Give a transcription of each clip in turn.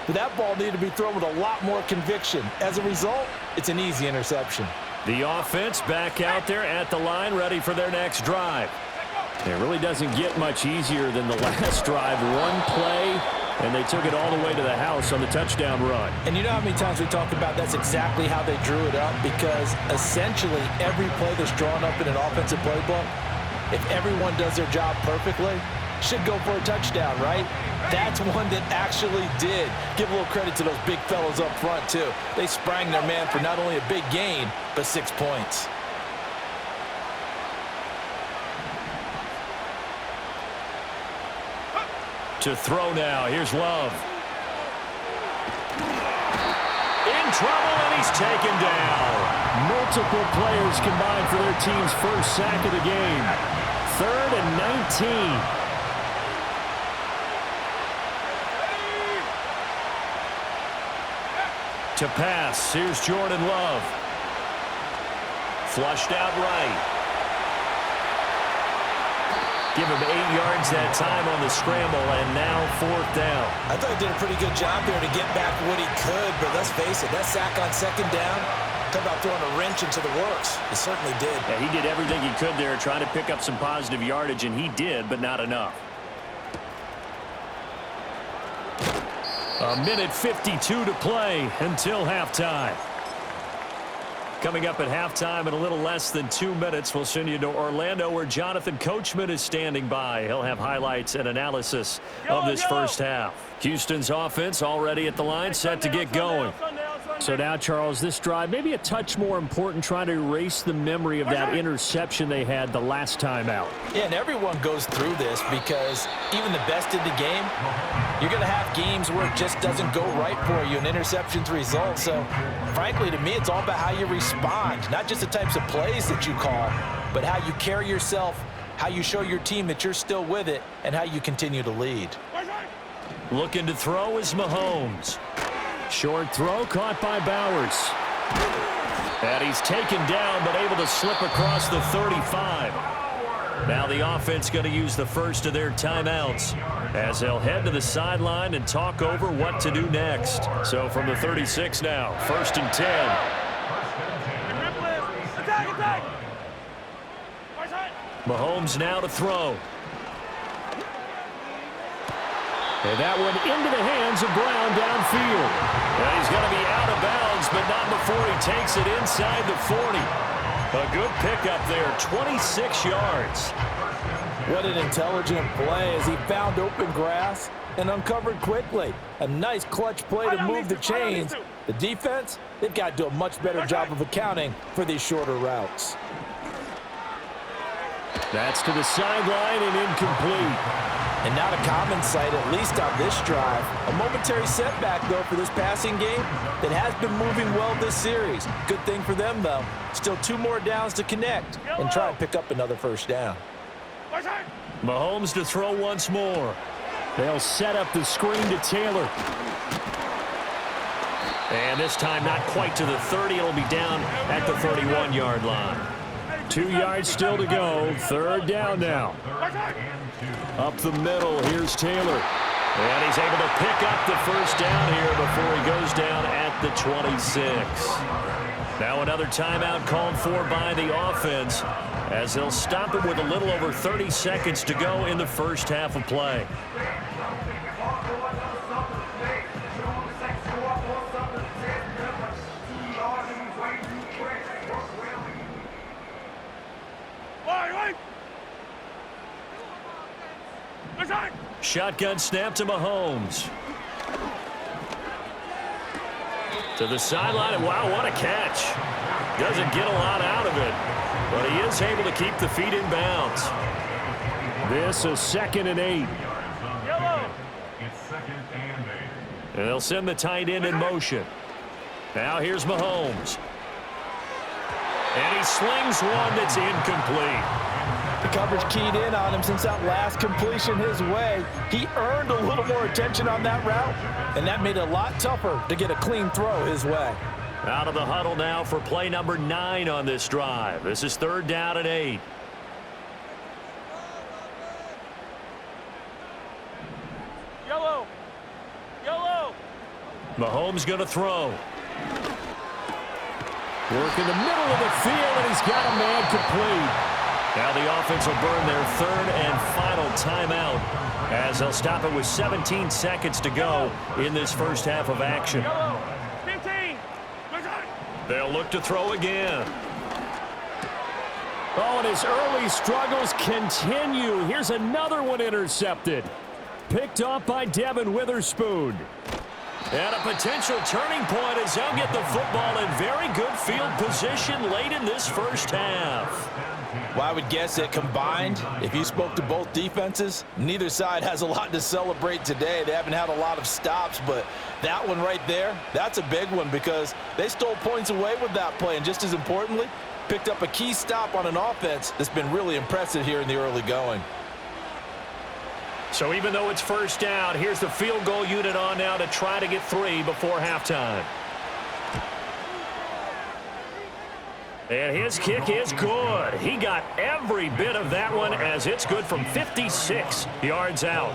but that ball needed to be thrown with a lot more conviction. As a result, it's an easy interception. The offense back out there at the line, ready for their next drive. It really doesn't get much easier than the last drive. One play, and they took it all the way to the house on the touchdown run. And you know how many times we talk about that's exactly how they drew it up? Because essentially every play that's drawn up in an offensive playbook, if everyone does their job perfectly, should go for a touchdown, right? That's one that actually did. Give a little credit to those big fellows up front, too. They sprang their man for not only a big gain, but 6 points. To throw now. Here's Love. In trouble, and he's taken down. Multiple players combined for their team's first sack of the game. 3rd and 19. To pass. Here's Jordan Love. Flushed out right. Give him 8 yards that time on the scramble, and now 4th down. I thought he did a pretty good job there to get back what he could, but let's face it, that sack on 2nd down, talk about throwing a wrench into the works. He certainly did. Yeah, he did everything he could there, trying to pick up some positive yardage, and he did, but not enough. A minute 52 to play until halftime. Coming up at halftime in a little less than 2 minutes, we'll send you to Orlando where Jonathan Coachman is standing by. He'll have highlights and analysis of this first half. Houston's offense already at the line, set to get going. So now, Charles, this drive maybe a touch more important, trying to erase the memory of that interception they had the last time out. Yeah, and everyone goes through this because even the best in the game, you're going to have games where it just doesn't go right for you, and interceptions result. So, frankly, to me, it's all about how you respond, not just the types of plays that you call, but how you carry yourself, how you show your team that you're still with it, and how you continue to lead. Looking to throw is Mahomes. Short throw caught by Bowers. And he's taken down but able to slip across the 35. Now the offense going to use the first of their timeouts as they'll head to the sideline and talk over what to do next. So from the 36 now, 1st and 10. Mahomes now to throw. And that one into the hands of Brown downfield. And he's going to be out of bounds, but not before he takes it inside the 40. A good pickup there, 26 yards. What an intelligent play as he found open grass and uncovered quickly. A nice clutch play to move the chains. The defense, they've got to do a much better job of accounting for these shorter routes. That's to the sideline and incomplete. And not a common sight, at least on this drive. A momentary setback, though, for this passing game that has been moving well this series. Good thing for them, though. Still 2 more downs to connect and try and pick up another 1st down. Mahomes to throw once more. They'll set up the screen to Taylor. And this time not quite to the 30. It'll be down at the 31-yard line. 2 yards still to go. 3rd down now. Up the middle, here's Taylor. And he's able to pick up the 1st down here before he goes down at the 26. Now another timeout called for by the offense as they'll stop it with a little over 30 seconds to go in the first half of play. Shotgun snap to Mahomes. To the sideline, and wow, what a catch. Doesn't get a lot out of it, but he is able to keep the feet in bounds. This is 2nd and 8. And they'll send the tight end in motion. Now here's Mahomes. And he slings one that's incomplete. The coverage keyed in on him since that last completion his way. He earned a little more attention on that route, and that made it a lot tougher to get a clean throw his way. Out of the huddle now for play number 9 on this drive. This is 3rd down and 8. Yellow. Mahomes going to throw. Work in the middle of the field, and he's got a man complete. Now the offense will burn their third and final timeout as they'll stop it with 17 seconds to go in this first half of action. 15. They'll look to throw again. Oh, and his early struggles continue. Here's another one intercepted. Picked off by Devin Witherspoon. And a potential turning point as they'll get the football in very good field position late in this first half. Well, I would guess that combined, if you spoke to both defenses, neither side has a lot to celebrate today. They haven't had a lot of stops, but that one right there, that's a big one because they stole points away with that play. And just as importantly, picked up a key stop on an offense that's been really impressive here in the early going. So even though it's first down, here's the field goal unit on now to try to get 3 before halftime. And his kick is good. He got every bit of that one as it's good from 56 yards out.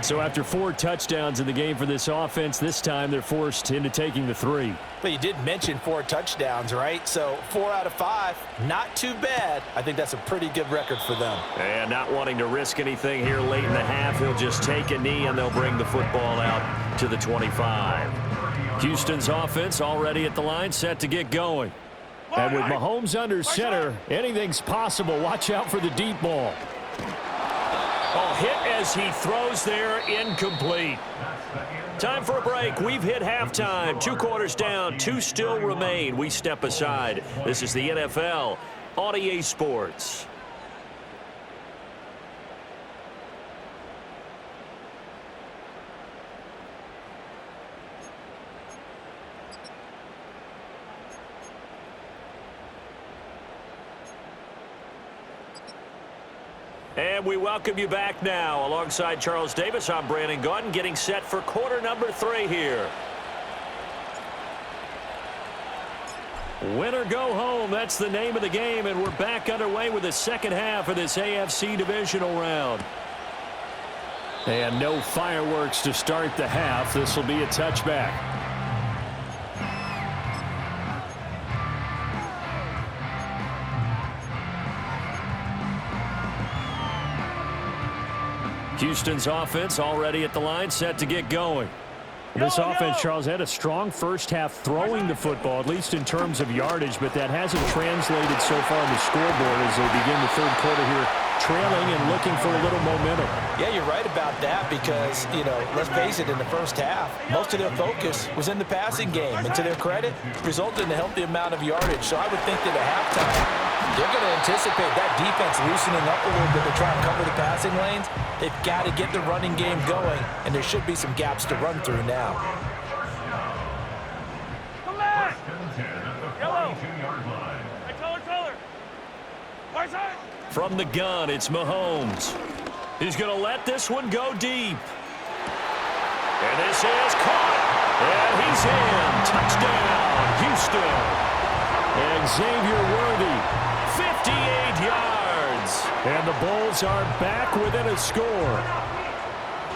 So after 4 touchdowns in the game for this offense, this time they're forced into taking the 3. But you did mention 4 touchdowns, right? So 4 out of 5, not too bad. I think that's a pretty good record for them. And not wanting to risk anything here late in the half, he'll just take a knee and they'll bring the football out to the 25. Houston's offense already at the line, set to get going. And with Mahomes under center, anything's possible. Watch out for the deep ball. Oh, hit as he throws there, incomplete. Time for a break. We've hit halftime. 2 quarters down, 2 still remain. We step aside. This is the NFL on EA Sports. And we welcome you back now. Alongside Charles Davis, I'm Brandon Gaudin, getting set for quarter number 3 here. Win or go home, that's the name of the game, and we're back underway with the second half of this AFC divisional round. And no fireworks to start the half. This will be a touchback. Houston's offense already at the line, set to get going. This offense, Charles, had a strong first half throwing the football, at least in terms of yardage, but that hasn't translated so far on the scoreboard as they begin the third quarter here, trailing and looking for a little momentum. Yeah, you're right about that because, you know, let's face it, in the first half, most of their focus was in the passing game. And to their credit, resulted in a healthy amount of yardage. So I would think that at halftime, they're going to anticipate that defense loosening up a little bit to try and cover the passing lanes. They've got to get the running game going, and there should be some gaps to run through now. Come back! Yellow! Hey, color! Right side! From the gun, it's Mahomes. He's going to let this one go deep. And this is caught. And he's in. Touchdown, Houston. And Xavier Worthy, 58 yards. And the Bulls are back within a score.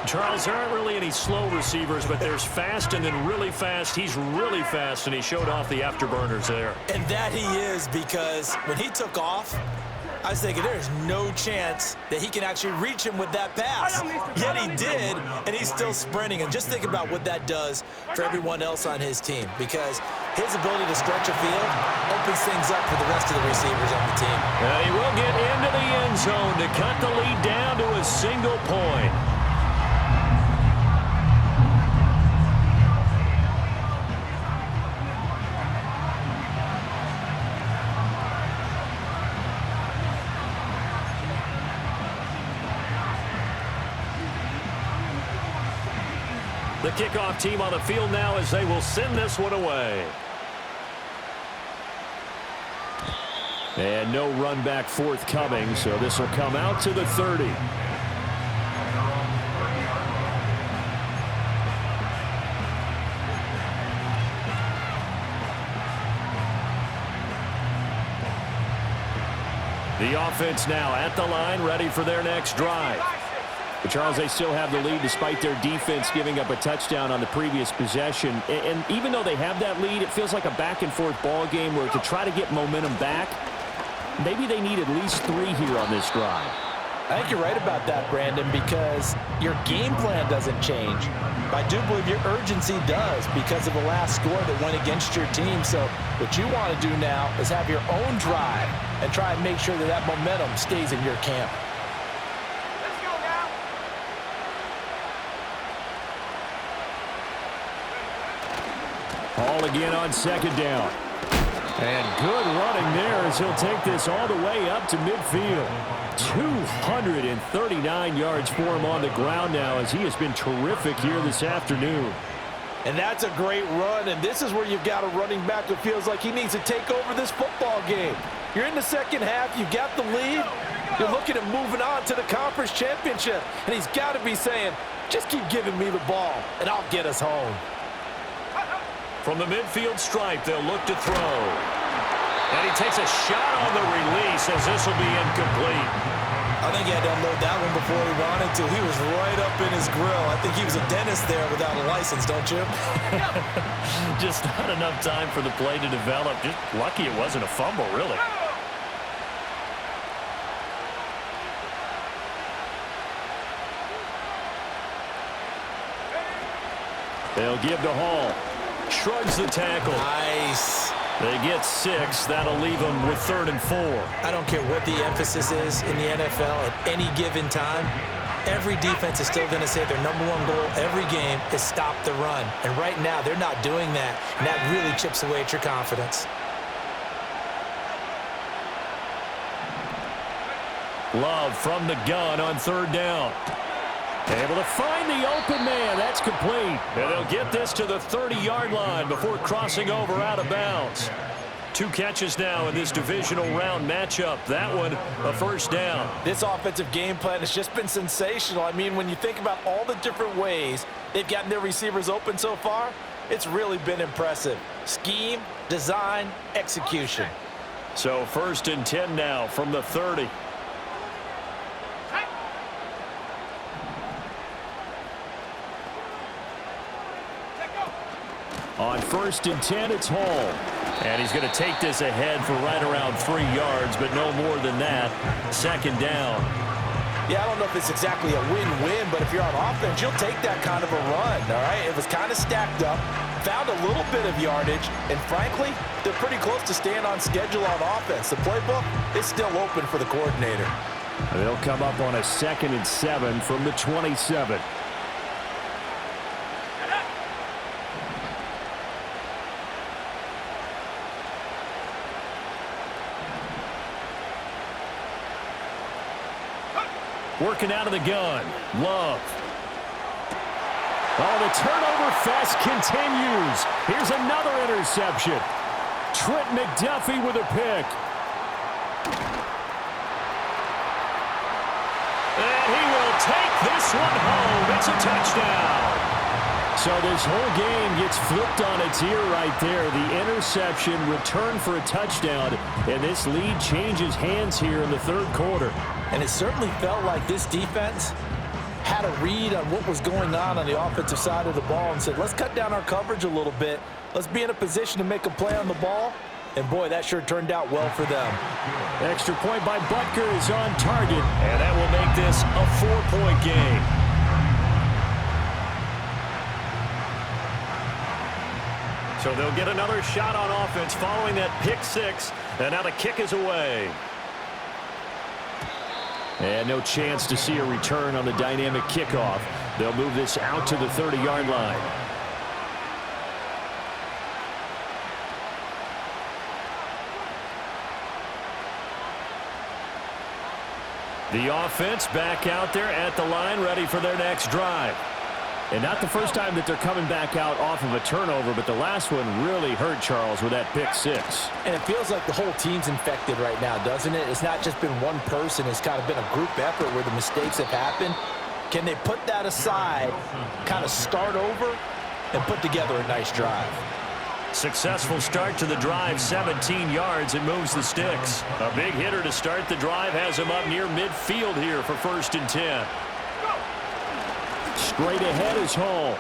Charles, there aren't really any slow receivers, but there's fast and then really fast. He's really fast, and he showed off the afterburners there. And that he is, because when he took off, I was thinking there is no chance that he can actually reach him with that pass. Yet he did, and he's still sprinting. And just think about what that does for everyone else on his team, because his ability to stretch a field opens things up for the rest of the receivers on the team. And he will get into the end zone to cut the lead down to a single point. The kickoff team on the field now as they will send this one away. And no run back forthcoming, so this will come out to the 30. The offense now at the line, ready for their next drive. But Charles, they still have the lead despite their defense giving up a touchdown on the previous possession. And even though they have that lead, it feels like a back-and-forth ball game where to try to get momentum back, maybe they need at least 3 here on this drive. I think you're right about that, Brandon, because your game plan doesn't change. I do believe your urgency does because of the last score that went against your team. So what you want to do now is have your own drive and try and make sure that that momentum stays in your camp. Let's go now. Hall again on 2nd down. And good running there as he'll take this all the way up to midfield. 239 yards for him on the ground now as he has been terrific here this afternoon. And that's a great run, and this is where you've got a running back who feels like he needs to take over this football game. You're in the second half, you've got the lead, you're looking at moving on to the conference championship, and he's got to be saying, just keep giving me the ball, and I'll get us home. From the midfield stripe, they'll look to throw. And he takes a shot on the release as this will be incomplete. I think he had to unload that one before he wanted to. He was right up in his grill. I think he was a dentist there without a license, don't you? Just not enough time for the play to develop. Just lucky it wasn't a fumble, really. They'll give to Hall. Shrugs the tackle. Nice. They get 6. That'll leave them with 3rd and 4. I don't care what the emphasis is in the NFL at any given time. Every defense is still going to say their number 1 goal every game is stop the run. And right now, they're not doing that. And that really chips away at your confidence. Love from the gun on 3rd down. Able to find the open man. That's complete. And they'll get this to the 30-yard line before crossing over out of bounds. 2 catches now in this divisional round matchup. That one, a 1st down. This offensive game plan has just been sensational. I mean, when you think about all the different ways they've gotten their receivers open so far, it's really been impressive. Scheme, design, execution. So 1st and 10 now from the 30. On 1st and 10, it's Hall. And he's going to take this ahead for right around 3 yards, but no more than that. 2nd down. Yeah, I don't know if it's exactly a win-win, but if you're on offense, you'll take that kind of a run, all right? It was kind of stacked up, found a little bit of yardage, and frankly, they're pretty close to staying on schedule on offense. The playbook is still open for the coordinator. They'll come up on a 2nd and 7 from the 27. Working out of the gun. Love. Oh, the turnover fest continues. Here's another interception. Trent McDuffie with a pick. And he will take this one home. It's a touchdown. So this whole game gets flipped on its ear right there. The interception, return for a touchdown, and this lead changes hands here in the 3rd quarter. And it certainly felt like this defense had a read on what was going on the offensive side of the ball and said, let's cut down our coverage a little bit. Let's be in a position to make a play on the ball. And, boy, that sure turned out well for them. Extra point by Butker is on target, and that will make this a 4-point game. So they'll get another shot on offense following that pick 6, and now the kick is away. And no chance to see a return on the dynamic kickoff. They'll move this out to the 30-yard line. The offense back out there at the line, ready for their next drive. And not the first time that they're coming back out off of a turnover, but the last one really hurt Charles with that pick 6. And it feels like the whole team's infected right now, doesn't it? It's not just been one person. It's kind of been a group effort where the mistakes have happened. Can they put that aside, kind of start over, and put together a nice drive? Successful start to the drive, 17 yards, and moves the sticks. A big hitter to start the drive has him up near midfield here for 1st and 10. Straight ahead is Hall.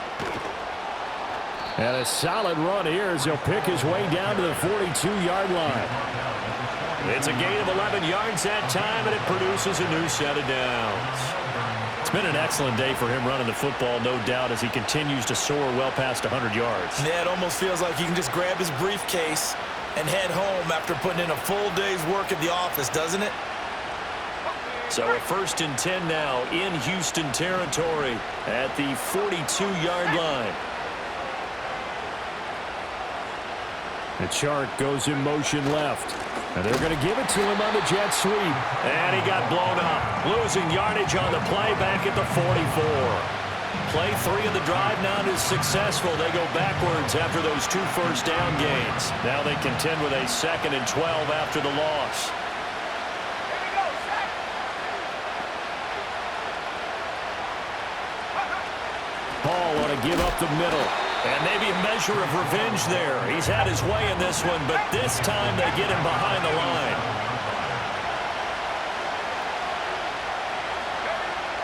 And a solid run here as he'll pick his way down to the 42-yard line. It's a gain of 11 yards that time, and it produces a new set of downs. It's been an excellent day for him running the football, no doubt, as he continues to soar well past 100 yards. Yeah, it almost feels like he can just grab his briefcase and head home after putting in a full day's work at the office, doesn't it? So a 1st and 10 now in Houston territory at the 42-yard line. The Chark goes in motion left. And they're going to give it to him on the jet sweep. And he got blown up. Losing yardage on the play back at the 44. Play 3 of the drive now is successful. They go backwards after those 2 first down gains. Now they contend with a 2nd and 12 after the loss. Paul want to give up the middle. And maybe a measure of revenge there. He's had his way in this one, but this time they get him behind the line.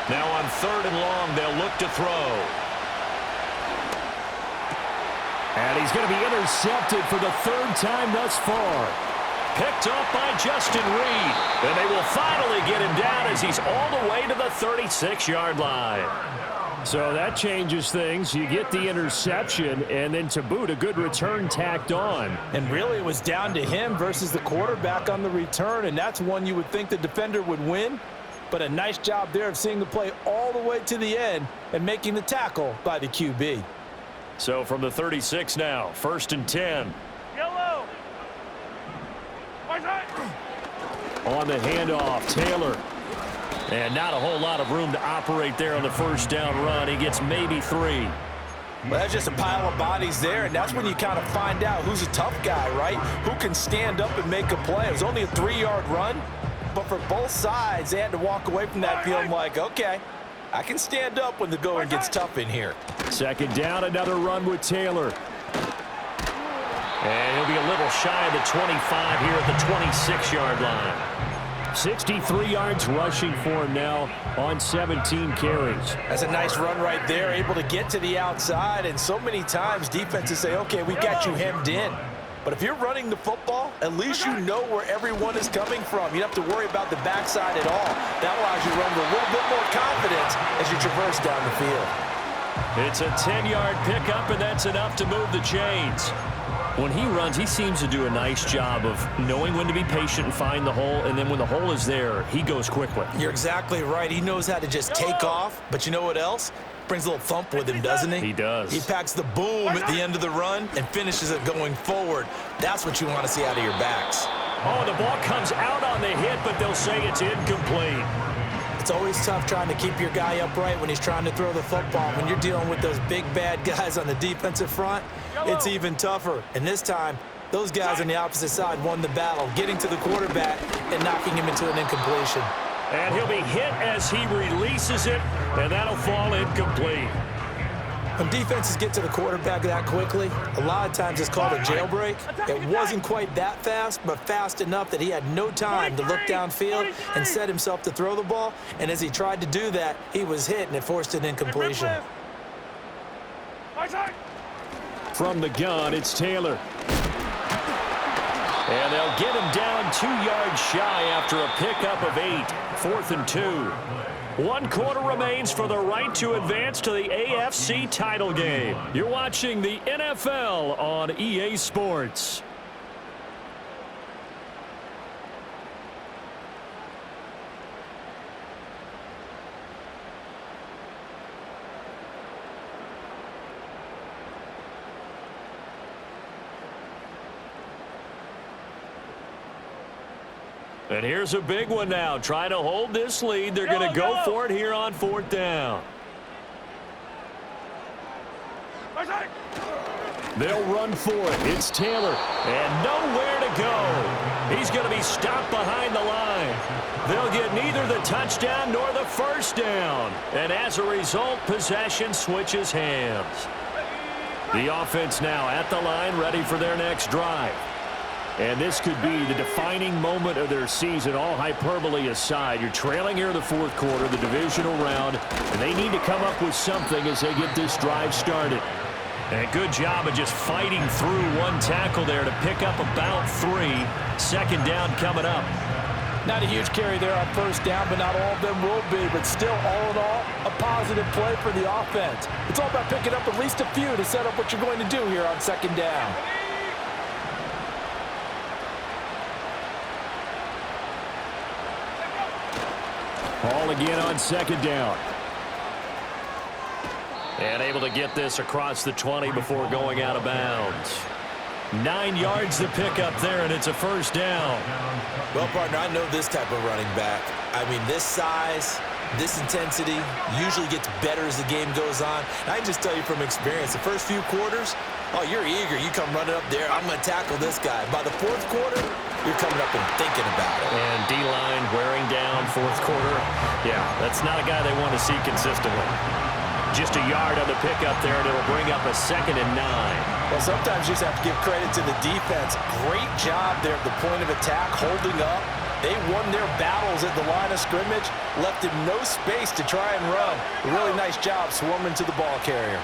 Now on 3rd and long, they'll look to throw. And he's going to be intercepted for the 3rd time thus far. Picked up by Justin Reed. And they will finally get him down as he's all the way to the 36-yard line. So that changes things. You get the interception, and then to boot, a good return tacked on. And really, it was down to him versus the quarterback on the return, and that's one you would think the defender would win. But a nice job there of seeing the play all the way to the end and making the tackle by the QB. So from the 36 now, 1st and 10. Yellow. On the handoff, Taylor. And not a whole lot of room to operate there on the 1st down run. He gets maybe 3. Well, that's just a pile of bodies there, and that's when you kind of find out who's a tough guy, right? Who can stand up and make a play. It was only a 3-yard run, but for both sides, they had to walk away from that feeling like, okay, I can stand up when the going gets tough in here. 2nd down, another run with Taylor. And he'll be a little shy of the 25 here at the 26-yard line. 63 yards rushing for him now on 17 carries. That's a nice run right there, able to get to the outside, and so many times defenses say, okay, we got you hemmed in. But if you're running the football, at least you know where everyone is coming from. You don't have to worry about the backside at all. That allows you to run with a little bit more confidence as you traverse down the field. It's a 10-yard pickup, and that's enough to move the chains. When he runs, he seems to do a nice job of knowing when to be patient and find the hole, and then when the hole is there, he goes quickly. You're exactly right. He knows how to just take off, but you know what else? Brings a little thump with him, doesn't he? He does. He packs the boom at the end of the run and finishes it going forward. That's what you want to see out of your backs. Oh, the ball comes out on the hit, but they'll say it's incomplete. It's always tough trying to keep your guy upright when he's trying to throw the football. When you're dealing with those big, bad guys on the defensive front, it's even tougher. And this time, those guys on the opposite side won the battle, getting to the quarterback and knocking him into an incompletion. And he'll be hit as he releases it, and that'll fall incomplete. When defenses get to the quarterback that quickly, a lot of times it's called a jailbreak. It wasn't quite that fast, but fast enough that he had no time to look downfield and set himself to throw the ball. And as he tried to do that, he was hit, and it forced an incompletion. From the gun, it's Taylor. And they'll get him down 2 yards shy after a pickup of 8. 4th and 2. 1 quarter remains for the right to advance to the AFC title game. You're watching the NFL on EA Sports. And here's a big one now. Trying to hold this lead. They're going to go for it here on 4th down. They'll run for it. It's Taylor. And nowhere to go. He's going to be stopped behind the line. They'll get neither the touchdown nor the 1st down. And as a result, possession switches hands. The offense now at the line, ready for their next drive. And this could be the defining moment of their season, all hyperbole aside. You're trailing here in the fourth quarter, the divisional round, and they need to come up with something as they get this drive started. And a good job of just fighting through one tackle there to pick up about 3. Second down coming up. Not a huge carry there on first down, but not all of them will be. But still, all in all, a positive play for the offense. It's all about picking up at least a few to set up what you're going to do here on second down. Ball again on second down. And able to get this across the 20 before going out of bounds. 9 yards to pick up there, and it's a first down. Well, partner, I know this type of running back. I mean, this size, this intensity usually gets better as the game goes on. And I can just tell you from experience, the first few quarters, oh, you're eager. You come running up there, I'm going to tackle this guy. By the fourth quarter, you're coming up and thinking about it. And D-line wearing down fourth quarter. Yeah, that's not a guy they want to see consistently. Just a yard on the pickup there, and it'll bring up a 2nd and 9. Well, sometimes you just have to give credit to the defense. Great job there at the point of attack, holding up. They won their battles at the line of scrimmage, left him no space to try and run. A really nice job swarming to the ball carrier.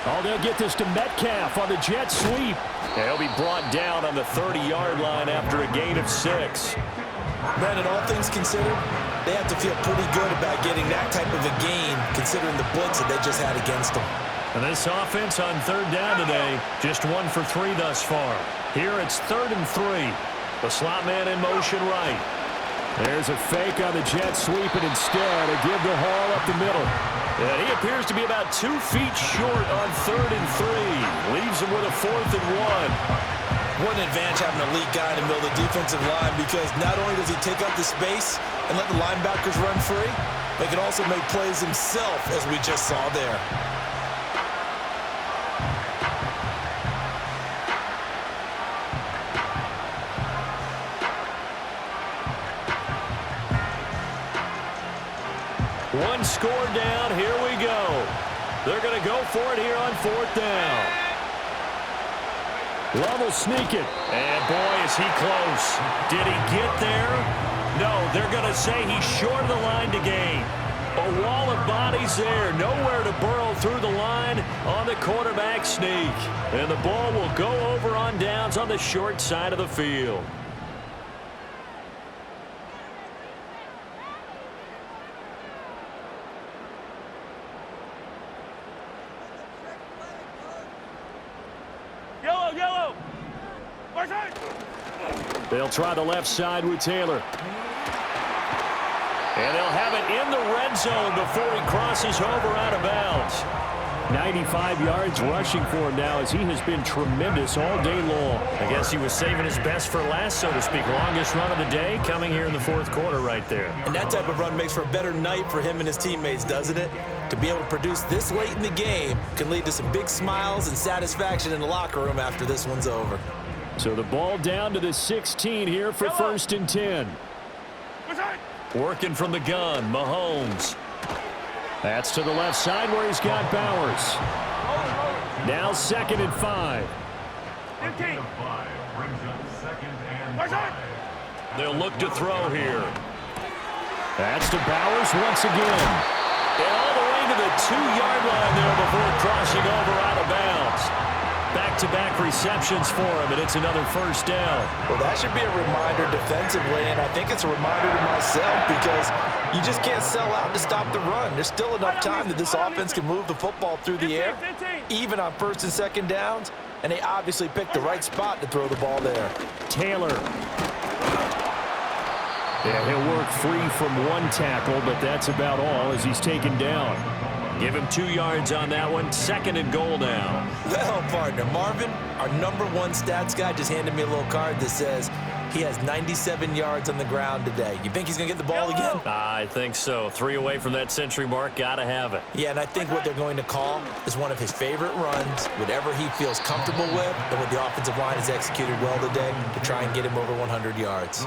Oh, they'll get this to Metcalf on the jet sweep. And he'll be brought down on the 30-yard line after a gain of 6. Brandon, all things considered, they have to feel pretty good about getting that type of a gain, considering the blitz that they just had against them. And this offense on third down today, just 1 for 3 thus far. Here it's 3rd and 3. The slot man in motion right. There's a fake on the jet sweep, and instead a give to Hall up the middle. And he appears to be about 2 feet short on 3rd and 3. Leaves him with a 4th and 1. What an advantage having an elite guy in the middle of the defensive line, because not only does he take up the space and let the linebackers run free, but he can also make plays himself, as we just saw there. One score down. Here we go. They're going to go for it here on 4th down. Love will sneak it. And boy, is he close. Did he get there? No, they're going to say he's short of the line to gain. A wall of bodies there. Nowhere to burrow through the line on the quarterback sneak. And the ball will go over on downs on the short side of the field. Yellow. They'll try the left side with Taylor. And they'll have it in the red zone before he crosses over out of bounds. 95 yards rushing for him now, as he has been tremendous all day long. I guess he was saving his best for last, so to speak. Longest run of the day coming here in the fourth quarter right there. And that type of run makes for a better night for him and his teammates, doesn't it? To be able to produce this late in the game can lead to some big smiles and satisfaction in the locker room after this one's over. So the ball down to the 16 here for 1st and 10. Working from the gun, Mahomes. That's to the left side where he's got Bowers. Now 2nd and 5. 15. They'll look to throw here. That's to Bowers once again. And all the way to the 2-yard line there before crossing over out of bounds. Back-to-back receptions for him, and it's another first down. Well, that should be a reminder defensively, and I think it's a reminder to myself, because you just can't sell out to stop the run. There's still enough time that this offense can move the football through the air, even on 1st and 2nd downs, and they obviously picked the right spot to throw the ball there. Taylor. Yeah, he'll work free from one tackle, but that's about all as he's taken down. Give him 2 yards on that one. 2nd and goal now. Well, partner, Marvin, our #1 stats guy, just handed me a little card that says he has 97 yards on the ground today. You think he's going to get the ball again? I think so. 3 away from that century mark. Got to have it. Yeah, and I think what they're going to call is one of his favorite runs, whatever he feels comfortable with, and what the offensive line has executed well today to try and get him over 100 yards.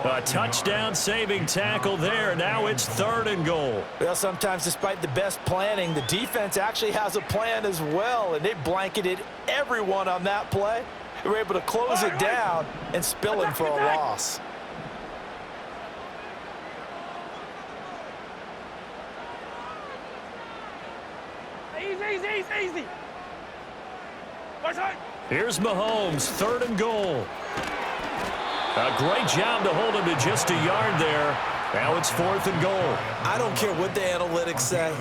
A touchdown saving tackle there. Now it's 3rd and goal. Well, sometimes despite the best planning, the defense actually has a plan as well, and they blanketed everyone on that play. They were able to close it down and spill him for a loss. Easy. Here's Mahomes, 3rd and goal. A great job to hold him to just a yard there. Now it's 4th and goal. I don't care what the analytics say.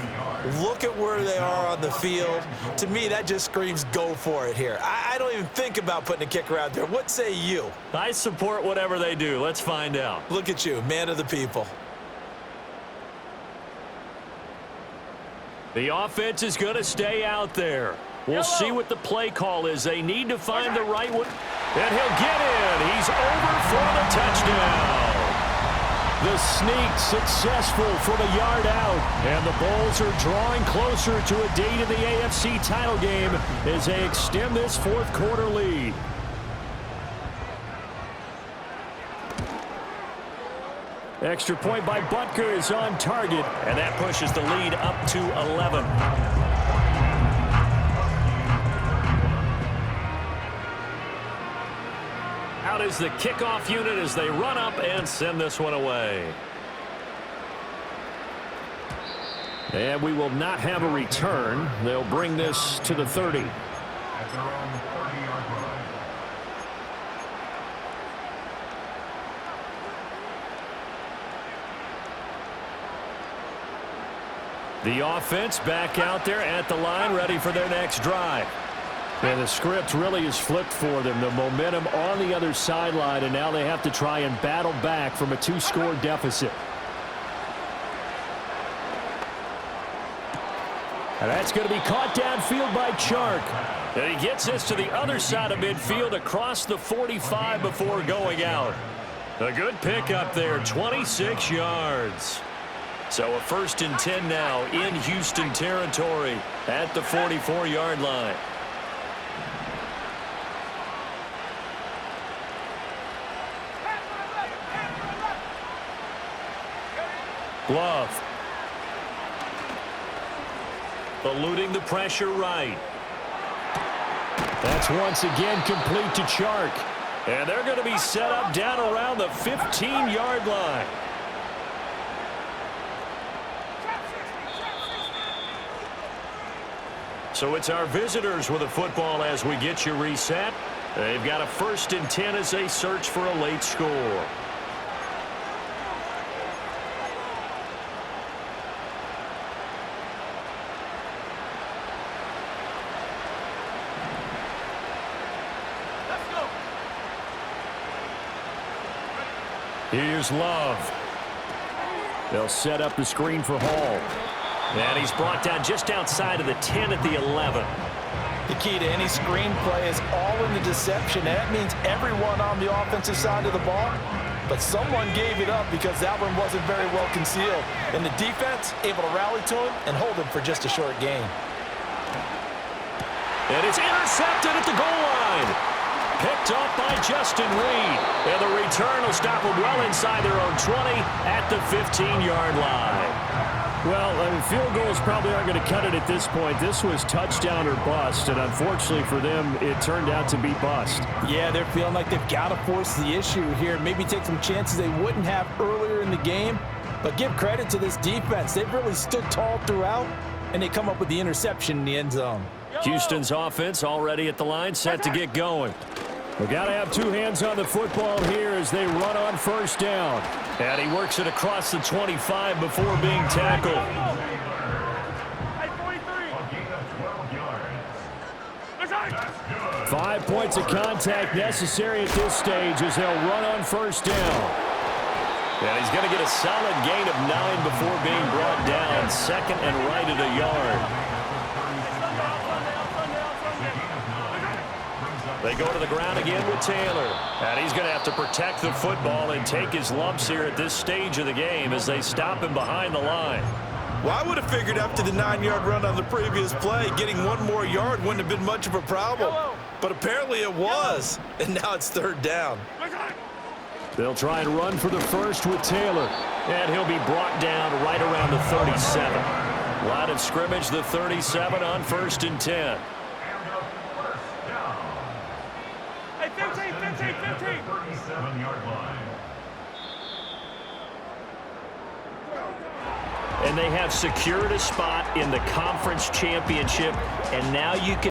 Look at where they are on the field. To me, that just screams go for it here. I don't even think about putting a kicker out there. What say you? I support whatever they do. Let's find out. Look at you, man of the people. The offense is going to stay out there. We'll see what the play call is. They need to find the right one. And he'll get in. He's over for the touchdown. The sneak successful from a yard out. And the Bulls are drawing closer to a date in the AFC title game as they extend this 4th quarter lead. Extra point by Butker is on target, and that pushes the lead up to 11. Out is the kickoff unit as they run up and send this one away. And we will not have a return. They'll bring this to the 30. At their own 30-yard line. The offense back out there at the line, ready for their next drive. And the script really is flipped for them. The momentum on the other sideline, and now they have to try and battle back from a 2-score deficit. And that's going to be caught downfield by Chark. And he gets this to the other side of midfield across the 45 before going out. A good pickup there, 26 yards. So a 1st and 10 now in Houston territory at the 44-yard line. Love. Eluding the pressure right. That's once again complete to Chark. And they're going to be set up down around the 15-yard line. So it's our visitors with a football as we get you reset. They've got a 1st and 10 as they search for a late score. Here's Love. They'll set up the screen for Hall. And he's brought down just outside of the 10 at the 11. The key to any screenplay is all in the deception. And that means everyone on the offensive side of the ball. But someone gave it up because that one wasn't very well concealed. And the defense able to rally to him and hold him for just a short gain. And it's intercepted at the goal line. Picked up by Justin Reed. And the return will stop them well inside their own 20 at the 15-yard line. Well, field goals probably aren't going to cut it at this point. This was touchdown or bust, and unfortunately for them, it turned out to be bust. Yeah, they're feeling like they've got to force the issue here. Maybe take some chances they wouldn't have earlier in the game. But give credit to this defense. They've really stood tall throughout, and they come up with the interception in the end zone. Houston's offense already at the line, set to get going. We've got to have two hands on the football here as they run on 1st down. And he works it across the 25 before being tackled. 5 points of contact necessary at this stage as they'll run on 1st down. And he's going to get a solid gain of 9 before being brought down. 2nd and right at a yard. They go to the ground again with Taylor. And he's going to have to protect the football and take his lumps here at this stage of the game as they stop him behind the line. Well, I would have figured after the 9-yard run on the previous play, getting 1 more yard wouldn't have been much of a problem. But apparently it was. And now it's 3rd down. They'll try and run for the 1st with Taylor. And he'll be brought down right around the 37. Line of scrimmage, the 37 on 1st and 10. Hey, 15, 15, 15. 37-yard line. And they have secured a spot in the conference championship, and now you can